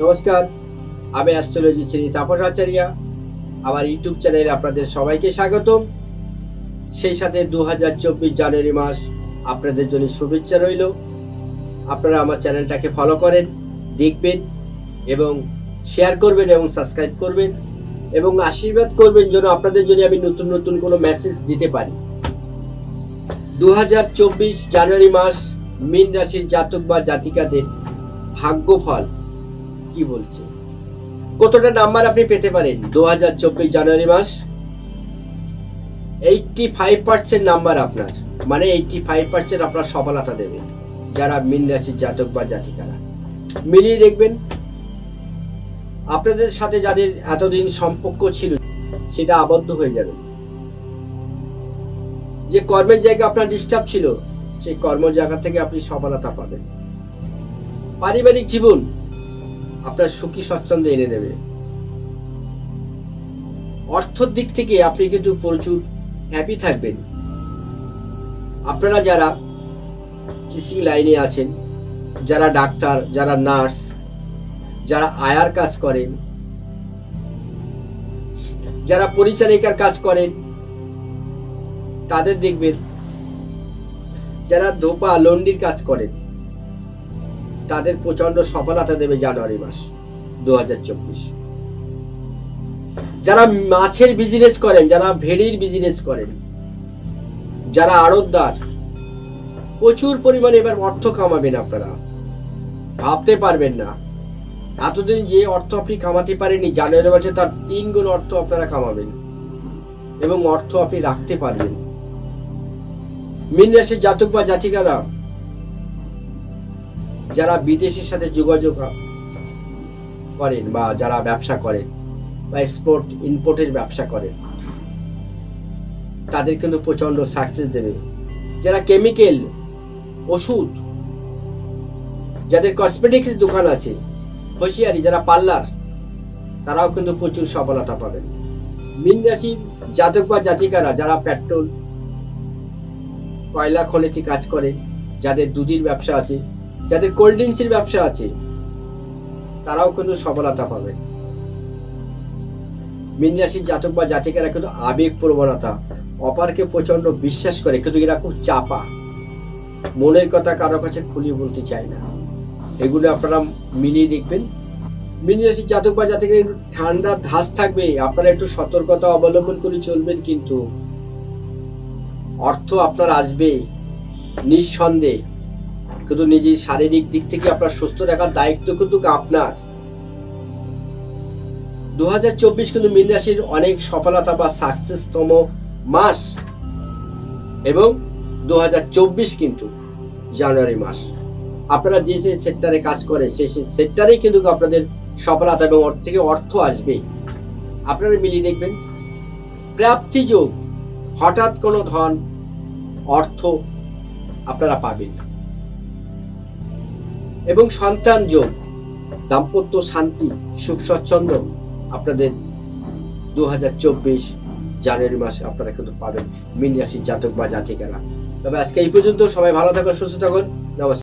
নমস্কার, আমি অ্যাস্ট্রোলজি শ্রী তাপস আচার্য। আমার ইউটিউব চ্যানেলে আপনাদের সবাইকে স্বাগতম। সেই সাথে 2024 জানুয়ারি মাস আপনাদের জন্য শুভেচ্ছা রইল। আপনারা আমার চ্যানেলটাকে ফলো করেন, দেখবেন এবং শেয়ার করবেন এবং সাবস্ক্রাইব করবেন এবং আশীর্বাদ করবেন যেন আপনাদের জন্য আমি নতুন নতুন কোনো মেসেজ দিতে পারি। 2024 জানুয়ারি মাস মীন রাশির জাতক বা জাতিকাদের ভাগ্যফল কি বলছে, কতটা নাম্বার আপনি পেতে পারেন 2024 জানুয়ারি মাস? 85% নাম্বার আপনার, মানে 85% আপনার সফলতা দেবে যারা মীন রাশির জাতক বা জাতিকারা। মিলিয়ে দেখবেন আপনাদের সাথে যাদের এতদিন সম্পর্ক ছিল সেটা আবদ্ধ হয়ে যাবে। যে কর্মের জায়গা আপনার ডিস্টার্ব ছিল সেই কর্ম জায়গা থেকে আপনি সফলতা পাবেন। পারিবারিক জীবন আপনার সুখী স্বচ্ছন্দে এনে দেবে। অর্থের দিক থেকে আপনি কিন্তু প্রচুর হ্যাপি থাকবেন। আপনারা যারা টিচিং লাইনে আছেন, যারা ডাক্তার, যারা নার্স, যারা আয়ার কাজ করেন, যারা পরিচারিকার কাজ করেন, তাদের দেখবেন, যারা ধোপা লন্ডির কাজ করেন তাদের প্রচন্ড সফলতা দেবে জানুয়ারি মাস 2024। যারা মাছের বিজনেস করেন, যারা ভেড়ির বিজনেস করেন, যারা আড়তদার, প্রচুর পরিমাণে এবার অর্থ কামাবেন। আপনারা ভাবতে পারবেন না, এতদিন যে অর্থ আপনি কামাতে পারেননি জানুয়ারি মাসে তার 3 গুণ অর্থ আপনারা কামাবেন এবং অর্থ আপনি রাখতে পারবেন। মীন রাশির জাতক বা জাতিকারা যারা বিদেশের সাথে যোগাযোগ করেন বা যারা ব্যবসা করেন বা এক্সপোর্ট ইম্পোর্টের ব্যবসা করেন তাদের কিন্তু প্রচন্ড সাকসেস দেবে। যারা কেমিক্যাল, ওষুধ, যাদের কসমেটিক্স দোকান আছে, হুঁশিয়ারি, যারা পার্লার, তারাও কিন্তু প্রচুর সফলতা পাবেন। মীন রাশির জাতক বা জাতিকারা যারা পেট্রোল, কয়লা খনিতে কাজ করেন, যাদের দুধের ব্যবসা আছে, যাদের কোল্ড ড্রিঙ্কসের ব্যবসা আছে, তারাও কিন্তু সফলতা পাবেন। মীন রাশির জাতক বা জাতিকারা কিন্তু আবেগ প্রবণতা, অপারকে প্রচন্ড বিশ্বাস করে, কিন্তু এরা খুব চাপা, মনের কথা কারো কাছে খুলিয়ে বলতে চায় না। এগুলো আপনারা মিলিয়ে দেখবেন। মীন রাশির জাতক বা জাতিকারা একটু ঠান্ডা ধাস থাকবে, আপনারা একটু সতর্কতা অবলম্বন করে চলবেন। কিন্তু অর্থ আপনার আসবে নিঃসন্দেহে, কিন্তু নিজের শারীরিক দিক থেকে আপনার সুস্থ রাখার দায়িত্ব কিন্তু আপনার। 2024 কিন্তু মীন রাশির অনেক সফলতা বা সাকসেসতম মাস এবং 2024 কিন্তু জানুয়ারি মাস আপনারা যে সেক্টরে কাজ করেন সেই সেক্টরেই কিন্তু আপনাদের সফলতা এবং অর্থ থেকে অর্থ আসবে। আপনারা মিলিয়ে দেখবেন প্রাপ্তি যোগ, হঠাৎ কোনো ধন অর্থ আপনারা পাবেন এবং সন্তান যোগ, দাম্পত্য শান্তি, সুখ স্বচ্ছন্দ আপনাদের 2024 জানুয়ারি মাসে আপনারা কিন্তু পাবেন মীন রাশির জাতক বা জাতিকারা। তবে আজকে এই পর্যন্ত, সবাই ভালো থাকুন, সুস্থ থাকুন।